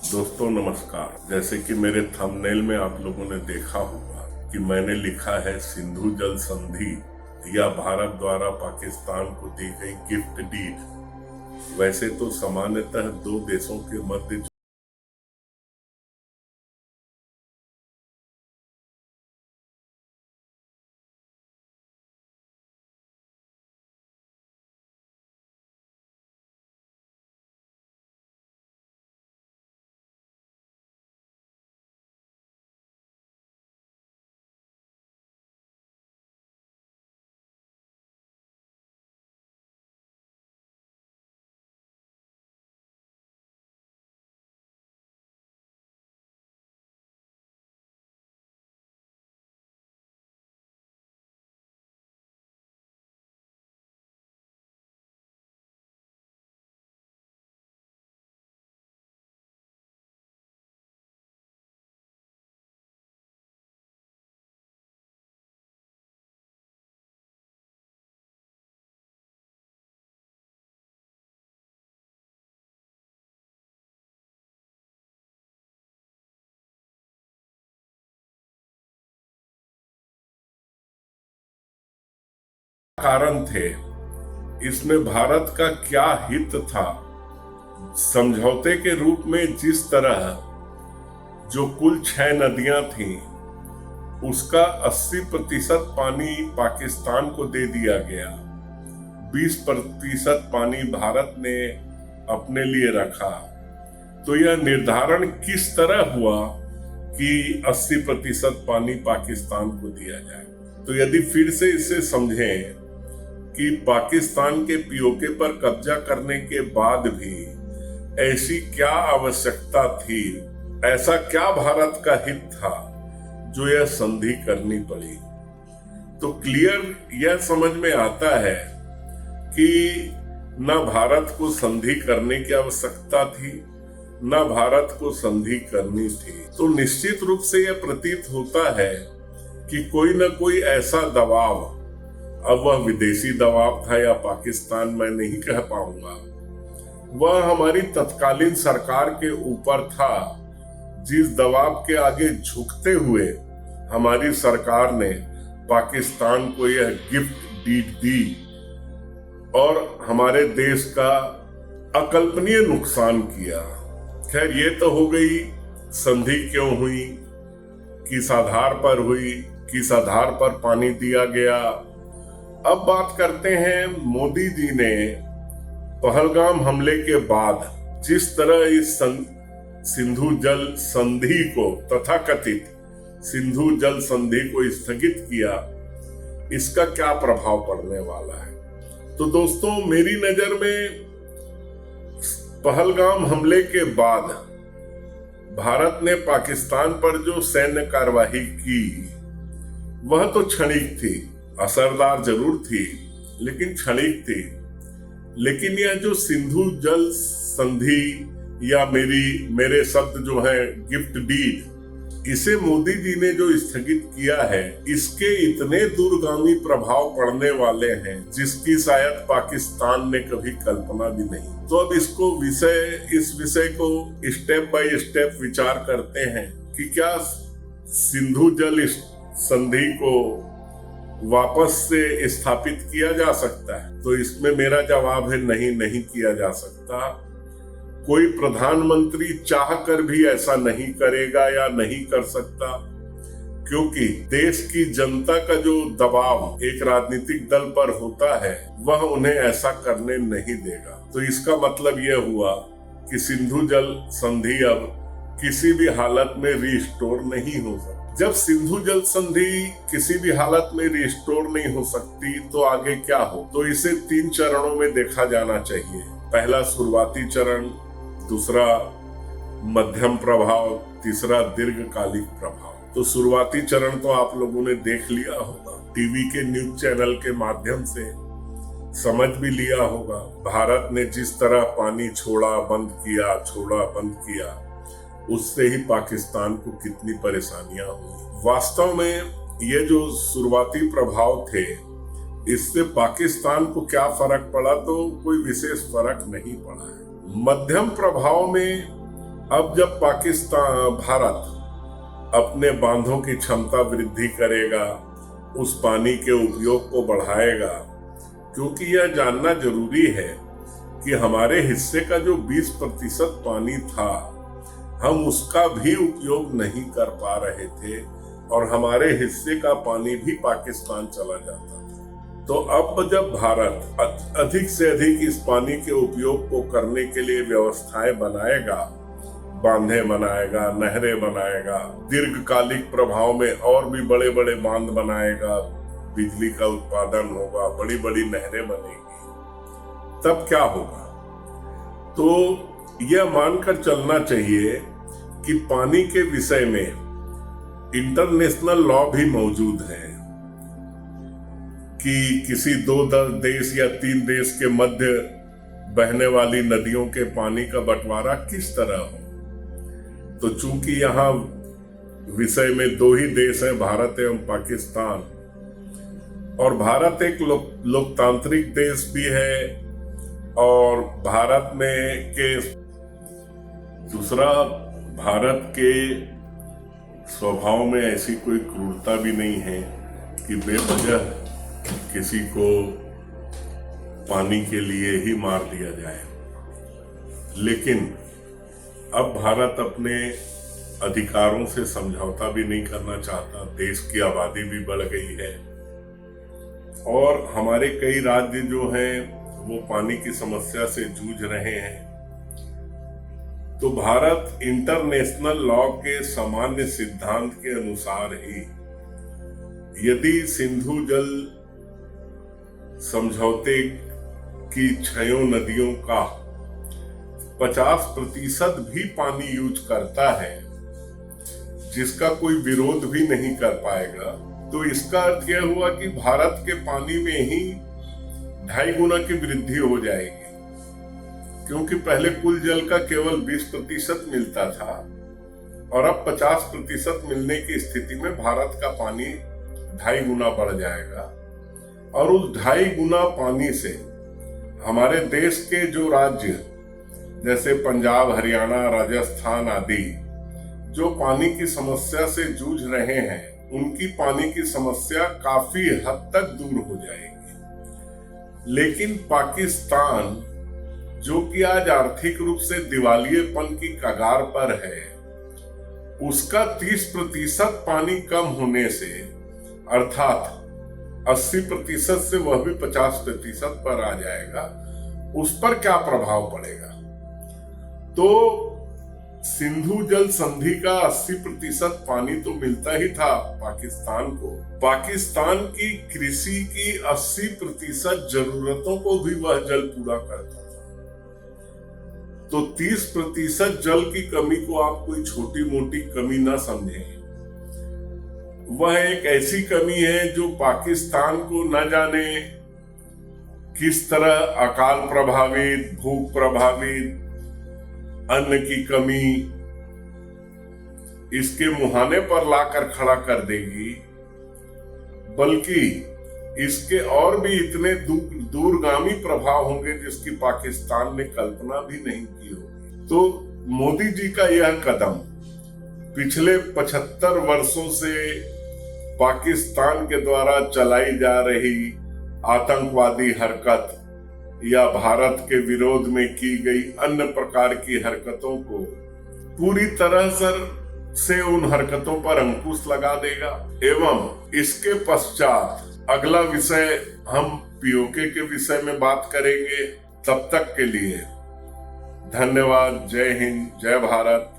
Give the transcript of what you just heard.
दोस्तों नमस्कार। जैसे कि मेरे थंबनेल में आप लोगों ने देखा होगा कि मैंने लिखा है सिंधु जल संधि या भारत द्वारा पाकिस्तान को दी गई गिफ्ट डीड। वैसे तो सामान्यतः दो देशों के मध्य कारण थे, इसमें भारत का क्या हित था। समझौते के रूप में जिस तरह जो कुल 6 नदियां थीं उसका 80% पानी पाकिस्तान को दे दिया गया, 20% पानी भारत ने अपने लिए रखा। तो यह निर्धारण किस तरह हुआ कि 80% पानी पाकिस्तान को दिया जाए। तो यदि फिर से इसे समझें कि पाकिस्तान के पीओके पर कब्जा करने के बाद भी ऐसी क्या आवश्यकता थी, ऐसा क्या भारत का हित था जो यह संधि करनी पड़ी। तो क्लियर यह समझ में आता है कि न भारत को संधि करने की आवश्यकता थी, न भारत को संधि करनी थी। तो निश्चित रूप से यह प्रतीत होता है कि कोई न कोई ऐसा दबाव, अब वह विदेशी दबाव था या पाकिस्तान, मैं नहीं कह पाऊंगा, वह हमारी तत्कालीन सरकार के ऊपर था, जिस दबाव के आगे झुकते हुए हमारी सरकार ने पाकिस्तान को यह गिफ्ट डीड दी और हमारे देश का अकल्पनीय नुकसान किया। खैर, ये तो हो गई संधि क्यों हुई, किस आधार पर हुई, किस आधार पर पानी दिया गया। अब बात करते हैं, मोदी जी ने पहलगाम हमले के बाद जिस तरह इस सिंधु जल संधि को, तथाकथित सिंधु जल संधि को स्थगित किया, इसका क्या प्रभाव पड़ने वाला है। तो दोस्तों, मेरी नजर में पहलगाम हमले के बाद भारत ने पाकिस्तान पर जो सैन्य कार्रवाई की वह तो क्षणिक थी, असरदार जरूर थी लेकिन क्षणिक थी। लेकिन यह जो सिंधु जल संधि या मेरे शब्द जो है गिफ्ट डीड, इसे मोदी जी ने जो स्थगित किया है, इसके इतने दूरगामी प्रभाव पड़ने वाले हैं जिसकी शायद पाकिस्तान ने कभी कल्पना भी नहीं। तो अब इस विषय को स्टेप बाय स्टेप विचार करते हैं कि क्या सिंधु जल संधि को वापस से स्थापित किया जा सकता है। तो इसमें मेरा जवाब है नहीं किया जा सकता। कोई प्रधानमंत्री चाह कर भी ऐसा नहीं करेगा या नहीं कर सकता, क्योंकि देश की जनता का जो दबाव एक राजनीतिक दल पर होता है वह उन्हें ऐसा करने नहीं देगा। तो इसका मतलब यह हुआ कि सिंधु जल संधि अब किसी भी हालत में रिस्टोर नहीं हो सकती। जब सिंधु जल संधि किसी भी हालत में रिस्टोर नहीं हो सकती तो आगे क्या हो। तो इसे 3 चरणों में देखा जाना चाहिए। पहला शुरुआती चरण, दूसरा मध्यम प्रभाव, तीसरा दीर्घकालिक प्रभाव। तो शुरुआती चरण तो आप लोगों ने देख लिया होगा, टीवी के न्यूज चैनल के माध्यम से समझ भी लिया होगा। भारत ने जिस तरह पानी छोड़ा बंद किया, उससे ही पाकिस्तान को कितनी परेशानियां हुई। वास्तव में ये जो शुरुआती प्रभाव थे, इससे पाकिस्तान को क्या फर्क पड़ा, तो कोई विशेष फर्क नहीं पड़ा है। मध्यम प्रभाव में अब जब भारत अपने बांधों की क्षमता वृद्धि करेगा, उस पानी के उपयोग को बढ़ाएगा, क्योंकि यह जानना जरूरी है कि हमारे हिस्से का जो 20% पानी था, हम उसका भी उपयोग नहीं कर पा रहे थे और हमारे हिस्से का पानी भी पाकिस्तान चला जाता था। तो अब जब भारत अधिक से अधिक इस पानी के उपयोग को करने के लिए व्यवस्थाएं बनाएगा, बांधे बनाएगा, नहरें बनाएगा, दीर्घकालिक प्रभाव में और भी बड़े बड़े बांध बनाएगा, बिजली का उत्पादन होगा, बड़ी बड़ी नहरें बनेगी, तब क्या होगा? तो यह मानकर चलना चाहिए कि पानी के विषय में इंटरनेशनल लॉ भी मौजूद है कि किसी 2 देश या 3 देश के मध्य बहने वाली नदियों के पानी का बंटवारा किस तरह हो। तो चूंकि यहाँ विषय में 2 ही देश हैं, भारत एवं पाकिस्तान, और भारत एक लोकतांत्रिक देश भी है, और भारत में के दूसरा, भारत के स्वभाव में ऐसी कोई क्रूरता भी नहीं है कि बेवजह किसी को पानी के लिए ही मार दिया जाए। लेकिन अब भारत अपने अधिकारों से समझौता भी नहीं करना चाहता। देश की आबादी भी बढ़ गई है और हमारे कई राज्य जो हैं वो पानी की समस्या से जूझ रहे हैं। तो भारत इंटरनेशनल लॉ के सामान्य सिद्धांत के अनुसार ही यदि सिंधु जल समझौते की 6 नदियों का 50% भी पानी यूज करता है, जिसका कोई विरोध भी नहीं कर पाएगा, तो इसका अर्थ यह हुआ कि भारत के पानी में ही 2.5 गुना की वृद्धि हो जाएगी, क्योंकि पहले कुल जल का केवल 20% मिलता था और अब 50% मिलने की स्थिति में भारत का पानी 2.5 गुना बढ़ जाएगा। और उस 2.5 गुना पानी से हमारे देश के जो राज्य जैसे पंजाब, हरियाणा, राजस्थान आदि जो पानी की समस्या से जूझ रहे हैं, उनकी पानी की समस्या काफी हद तक दूर हो जाएगी। लेकिन पाकिस्तान, जो कि आज आर्थिक रूप से दिवालियेपन की कगार पर है, उसका 30% पानी कम होने से, अर्थात 80% से वह भी 50% पर आ जाएगा, उस पर क्या प्रभाव पड़ेगा? तो सिंधु जल संधि का 80% पानी तो मिलता ही था पाकिस्तान को। पाकिस्तान की कृषि की 80% जरूरतों को भी वह जल पूरा करता था। तो 30% जल की कमी को आप कोई छोटी मोटी कमी ना समझें। वह एक ऐसी कमी है जो पाकिस्तान को न जाने किस तरह अकाल प्रभावित, भूख प्रभावित, अन्न की कमी इसके मुहाने पर लाकर खड़ा कर देगी, बल्कि इसके और भी इतने दूरगामी प्रभाव होंगे जिसकी पाकिस्तान ने कल्पना भी नहीं की होगी। तो मोदी जी का यह कदम पिछले 75 वर्षों से पाकिस्तान के द्वारा चलाई जा रही आतंकवादी हरकत या भारत के विरोध में की गई अन्य प्रकार की हरकतों को पूरी तरह से उन हरकतों पर अंकुश लगा देगा। एवं इसके पश्चात अगला विषय हम पीओके के विषय में बात करेंगे। तब तक के लिए धन्यवाद। जय हिंद, जय भारत।